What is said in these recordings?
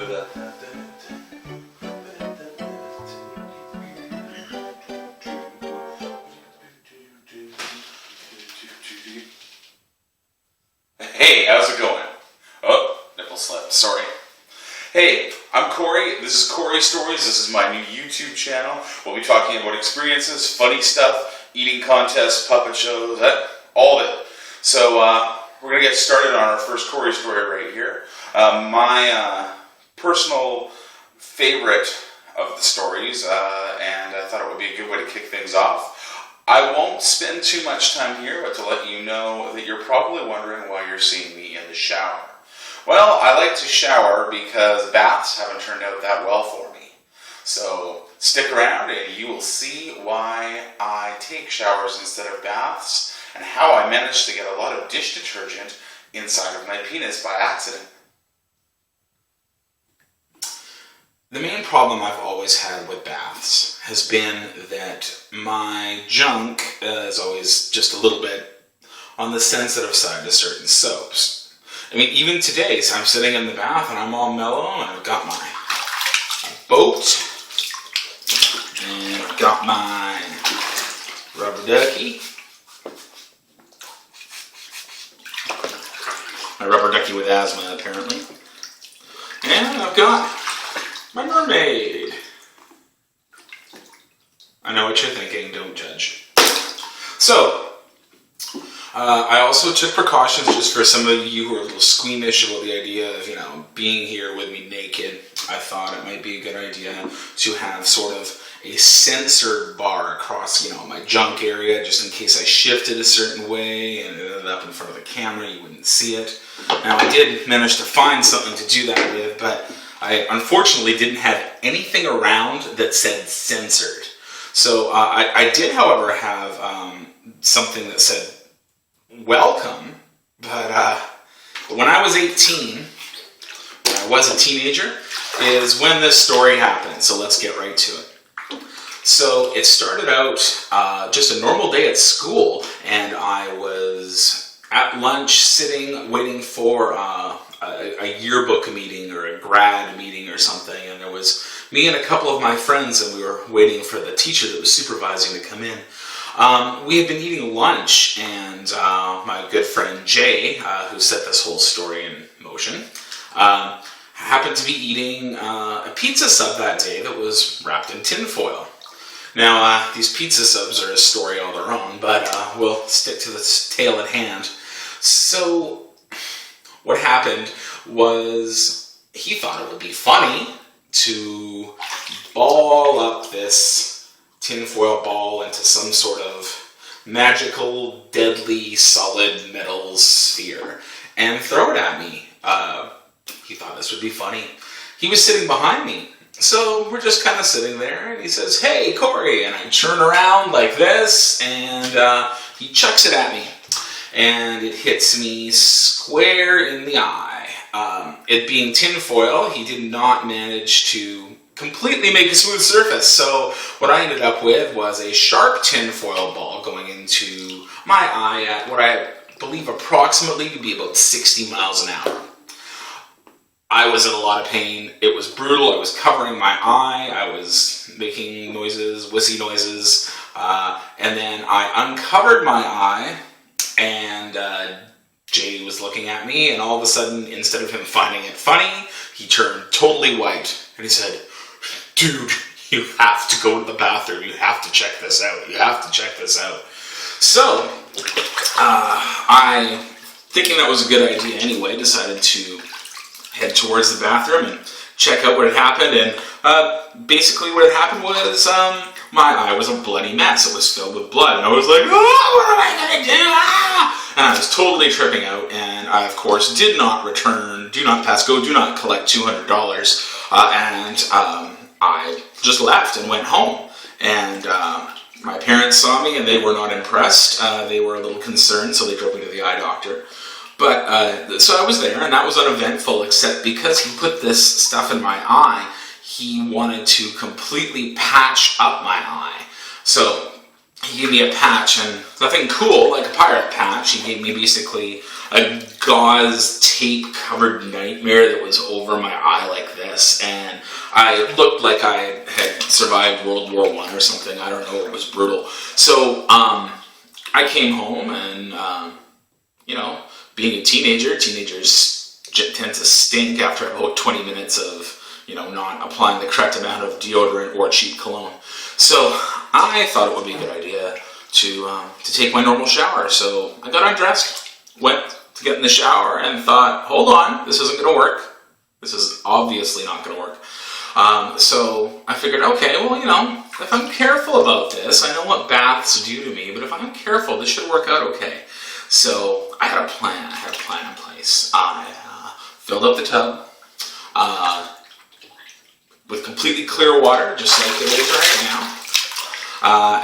Remember that? Hey, how's it going? Oh, nipple slip, sorry. Hey, I'm Corey. This is Corey Stories. This is my new YouTube channel. We'll be talking about experiences, funny stuff, eating contests, puppet shows, all of it. So we're going to get started on our first Corey story right here. My personal favorite of the stories, and I thought it would be a good way to kick things off. I won't spend too much time here, but to let you know that you're probably wondering why you're seeing me in the shower. Well, I like to shower because baths haven't turned out that well for me. So stick around and you will see why I take showers instead of baths and how I managed to get a lot of dish detergent inside of my penis by accident. The main problem I've always had with baths has been that my junk is always just a little bit on the sensitive side to certain soaps. I mean, even today, so I'm sitting in the bath and I'm all mellow and I've got my boat and I've got my rubber ducky. My rubber ducky with asthma, apparently. And I've got my mermaid. I know what you're thinking, don't judge. So, I also took precautions just for some of you who are a little squeamish about the idea of, being here with me naked. I thought it might be a good idea to have sort of a censored bar across, my junk area, just in case I shifted a certain way and it ended up in front of the camera, you wouldn't see it. Now, I did manage to find something to do that with, but I unfortunately didn't have anything around that said censored. So I did, however, have something that said welcome, but when I was 18, when I was a teenager, is when this story happened. So let's get right to it. So it started out just a normal day at school, and I was at lunch sitting waiting for a yearbook meeting or a grad meeting or something, and there was me and a couple of my friends, and we were waiting for the teacher that was supervising to come in. We had been eating lunch, and my good friend Jay, who set this whole story in motion, happened to be eating a pizza sub that day that was wrapped in tinfoil. Now, these pizza subs are a story all their own, but we'll stick to the tale at hand. So, what happened was he thought it would be funny to ball up this tinfoil ball into some sort of magical, deadly, solid metal sphere and throw it at me. He thought this would be funny. He was sitting behind me, so we're just kind of sitting there, and he says, "Hey, Corey," and I turn around like this, and he chucks it at me, and it hits me square in the eye. It being tinfoil, he did not manage to completely make a smooth surface, so what I ended up with was a sharp tinfoil ball going into my eye at what I believe approximately to be about 60 miles an hour. I was in a lot of pain. It was brutal. I was covering my eye. I was making noises, whissy noises, and then I uncovered my eye, and Jay was looking at me, and all of a sudden, instead of him finding it funny, he turned totally white, and he said, "Dude, you have to go to the bathroom. You have to check this out. You have to check this out." So, I, thinking that was a good idea anyway, decided to head towards the bathroom and check out what had happened. And basically what had happened was my eye was a bloody mess. It was filled with blood. And I was like, "Oh, what am I going to do? Ah!" And I was totally tripping out. And I, of course, did not return, do not pass go, do not collect $200. I just left and went home. And my parents saw me and they were not impressed. They were a little concerned, so they drove me to the eye doctor. But, so I was there, and that was uneventful, except because he put this stuff in my eye, he wanted to completely patch up my eye. So, he gave me a patch, and nothing cool like a pirate patch. He gave me basically a gauze tape covered nightmare that was over my eye like this, and I looked like I had survived World War I or something. I don't know, it was brutal. So I came home and being a teenager, teenagers tend to stink after about 20 minutes of not applying the correct amount of deodorant or cheap cologne. So I thought it would be a good idea to take my normal shower. So I got undressed, went to get in the shower, and thought, hold on, this isn't going to work. This is obviously not going to work. So I figured, okay, well, if I'm careful about this, I know what baths do to me, but if I'm careful, this should work out okay. So I had a plan. I had a plan in place. I filled up the tub with completely clear water, just like it is right now.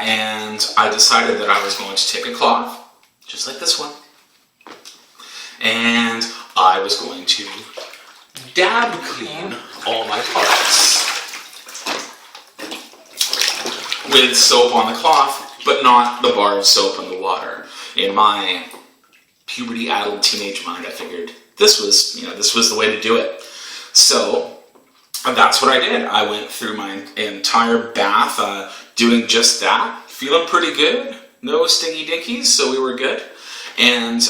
And I decided that I was going to take a cloth, just like this one, and I was going to dab clean all my parts with soap on the cloth, but not the bar of soap in the water. In my puberty-addled teenage mind, I figured this was the way to do it. So that's what I did. I went through my entire bath doing just that, feeling pretty good, no stingy dinkies, so we were good. And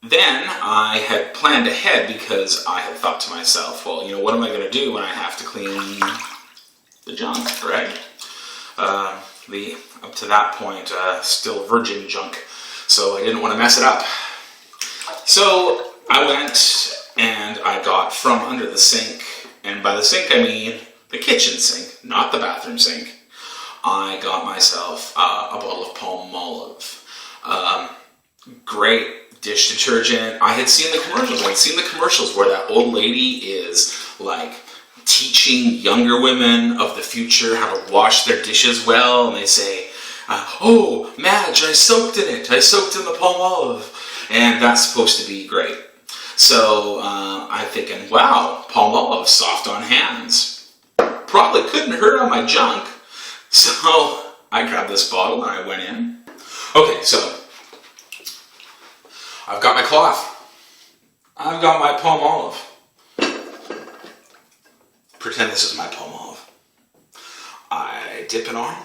then I had planned ahead because I had thought to myself, well, what am I going to do when I have to clean the junk, right? The up to that point still virgin junk, so I didn't want to mess it up. So I went and I got from under the sink, and by the sink I mean the kitchen sink, not the bathroom sink. I got myself a bottle of Palmolive. Great dish detergent. I had seen the commercials. I'd seen the commercials where that old lady is like teaching younger women of the future how to wash their dishes well, and they say, oh, Madge, I soaked in it. I soaked in the Palmolive. And that's supposed to be great. So I'm thinking, wow, Palmolive, soft on hands. Probably couldn't hurt on my junk. So I grabbed this bottle and I went in. Okay, so I've got my cloth. I've got my Palmolive. Pretend this is my Palmolive. I dip it on.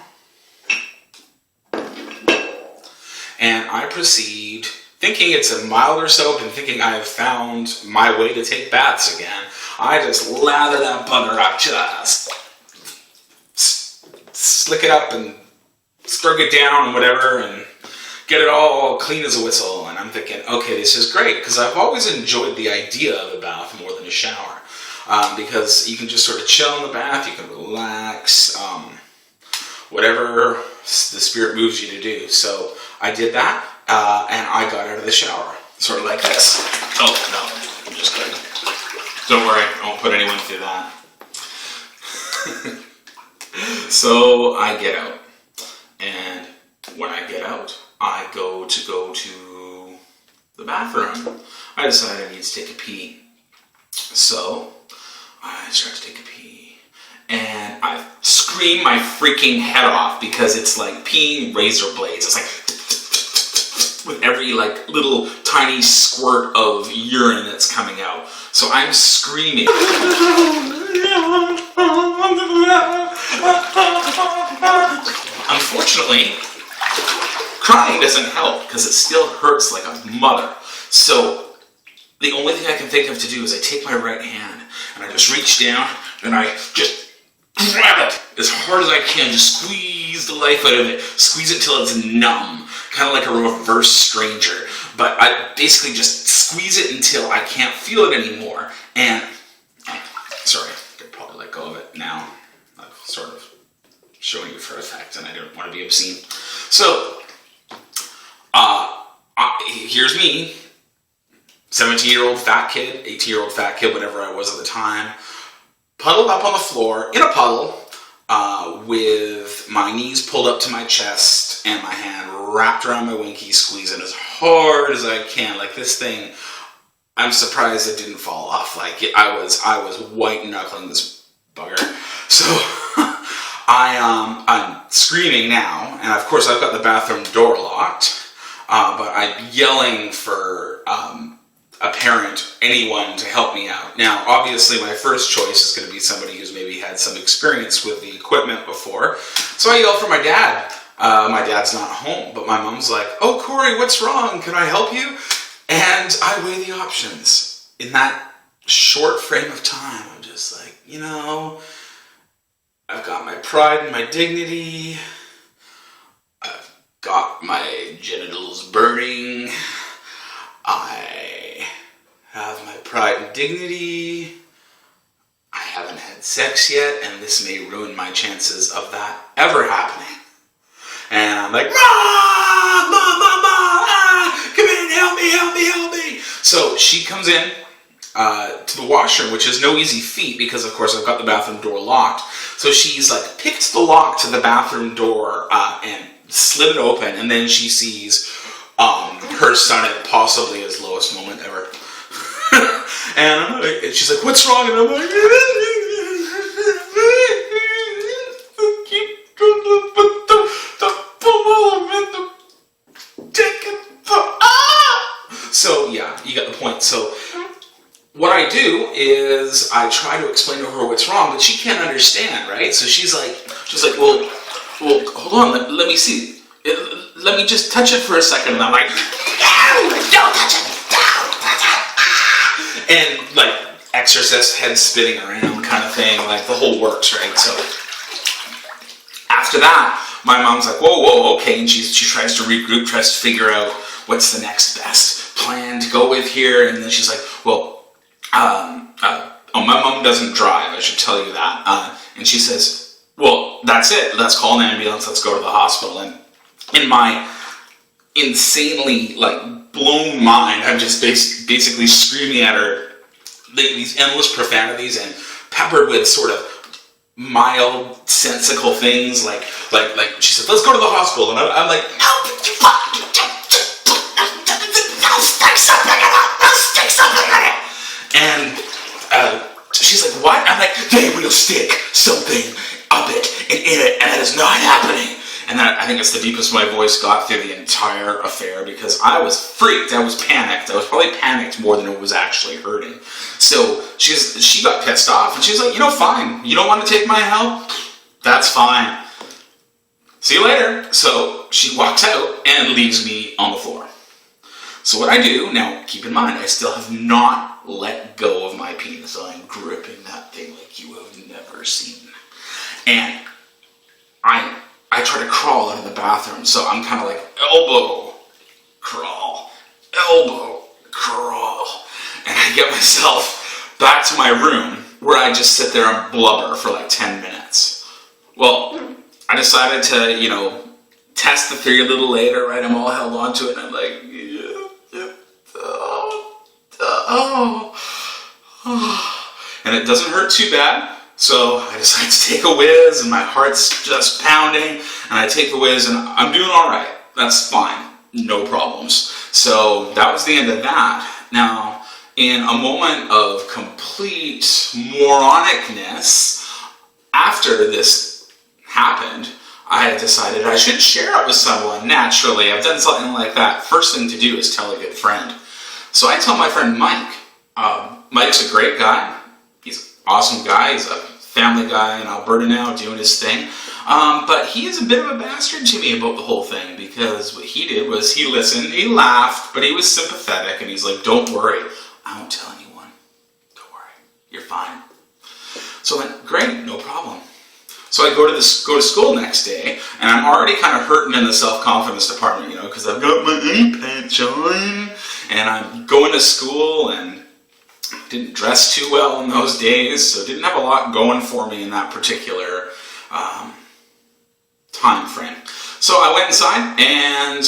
And I proceed, thinking it's a milder soap and thinking I have found my way to take baths again. I just lather that bugger up, just slick it up and scrub it down and whatever, and get it all clean as a whistle. And I'm thinking, okay, this is great, because I've always enjoyed the idea of a bath more than a shower, because you can just sort of chill in the bath, you can relax, whatever the spirit moves you to do. So I did that, and I got out of the shower, sort of like this. Oh, no, I'm just kidding. Don't worry, I won't put anyone through that. So I get out, and when I get out, I go to the bathroom. I decided I need to take a pee. So I start to take a pee, and I scream my freaking head off because it's like peeing razor blades. It's like with every like little tiny squirt of urine that's coming out. So I'm screaming. Unfortunately, crying doesn't help because it still hurts like a mother. So the only thing I can think of to do is I take my right hand and I just reach down and I just grab it as hard as I can, just squeeze the life out of it, squeeze it till it's numb, kind of like a reverse stranger. But I basically just squeeze it until I can't feel it anymore. And, sorry, I could probably let go of it now. I've sort of shown you for effect and I don't want to be obscene. So, here's me, 17-year-old fat kid, 18-year-old fat kid, whatever I was at the time, puddled up on the floor in a puddle with my knees pulled up to my chest and my hand wrapped around my winky, squeezing as hard as I can. Like this thing, I'm surprised it didn't fall off. Like I was white knuckling this bugger. So I'm screaming now, and of course I've got the bathroom door locked, but I'm yelling for a parent, anyone to help me out. Now, obviously, my first choice is going to be somebody who's maybe had some experience with the equipment before. So I yell for my dad. My dad's not home, but my mom's like, "Oh, Corey, what's wrong? Can I help you?" And I weigh the options. In that short frame of time, I'm just like, I've got my pride and my dignity. I've got my genitals burning. I have my pride and dignity. I haven't had sex yet, and this may ruin my chances of that ever happening. And I'm like, Mom, come in, help me. So she comes in to the washroom, which is no easy feat because, of course, I've got the bathroom door locked. So she's like picked the lock to the bathroom door and slid it open, and then she sees her son at possibly his lowest moment ever. And she's like, "What's wrong?" And I'm like, So yeah, you got the point. So what I do is I try to explain to her what's wrong, but she can't understand, right? So she's like, well, hold on, let me see. Let me just touch it for a second. And I'm like, no, don't touch it. And like exorcist, head spinning around kind of thing, like the whole works, right? So after that, my mom's like, whoa, okay, and she tries to regroup, tries to figure out what's the next best plan to go with here, and then she's like, well, my mom doesn't drive, I should tell you that, and she says, well, that's it, let's call an ambulance, let's go to the hospital. And in my insanely blown mind, I'm just basically screaming at her these endless profanities and peppered with sort of mild, sensical things like she said, let's go to the hospital, and I'm like, no, stick something on it. And she's like, what? I'm like, they will stick something up it and in it, and that is not happening. And I think it's the deepest my voice got through the entire affair, because I was freaked, I was panicked. I was probably panicked more than it was actually hurting. So she got pissed off, and she's like, fine. You don't want to take my help? That's fine. See you later. So she walks out and leaves me on the floor. So what I do, now keep in mind, I still have not let go of my penis. So I'm gripping that thing like you have never seen. And I try to crawl out of the bathroom, so I'm kind of like elbow, crawl, and I get myself back to my room where I just sit there and blubber for 10 minutes. Well, I decided to, test the theory a little later, right? I'm all held on to it, and I'm like, and it doesn't hurt too bad. So I decide to take a whiz, and my heart's just pounding, and I take the whiz, and I'm doing all right. That's fine. No problems. So that was the end of that. Now, in a moment of complete moronicness, after this happened, I had decided I should share it with someone. Naturally, I've done something like that. First thing to do is tell a good friend. So I tell my friend Mike. Mike's a great guy. He's an awesome guy. He's a family guy in Alberta now, doing his thing. But he is a bit of a bastard to me about the whole thing, because what he did was he listened, he laughed, but he was sympathetic, and he's like, don't worry. I won't tell anyone. Don't worry. You're fine. So I went, great, no problem. So I go to school next day, and I'm already kind of hurting in the self-confidence department, because I've got my eye patch on, and I'm going to school, and didn't dress too well in those days, so didn't have a lot going for me in that particular time frame. So I went inside, and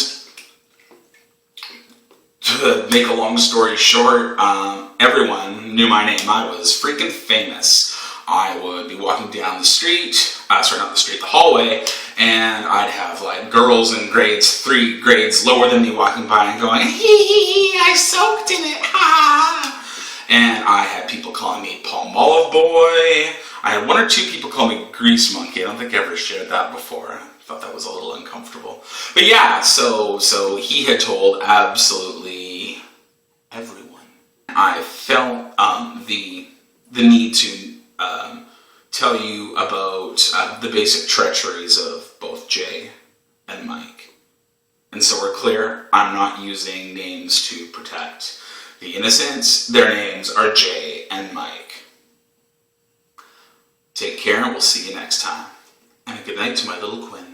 to make a long story short, everyone knew my name. I was freaking famous. I would be walking down the street, the hallway, and I'd have girls in grades 3 grades lower than me walking by and going, hee, I soaked in it, ha! And I had people calling me Palmolive Boy. I had one or two people call me Grease Monkey. I don't think I ever shared that before. I thought that was a little uncomfortable. But yeah, so he had told absolutely everyone. I felt the need to tell you about the basic treacheries of both Jay and Mike. And so we're clear, I'm not using names to protect the innocents. Their names are Jay and Mike. Take care, and we'll see you next time. And a good night to my little Quinn.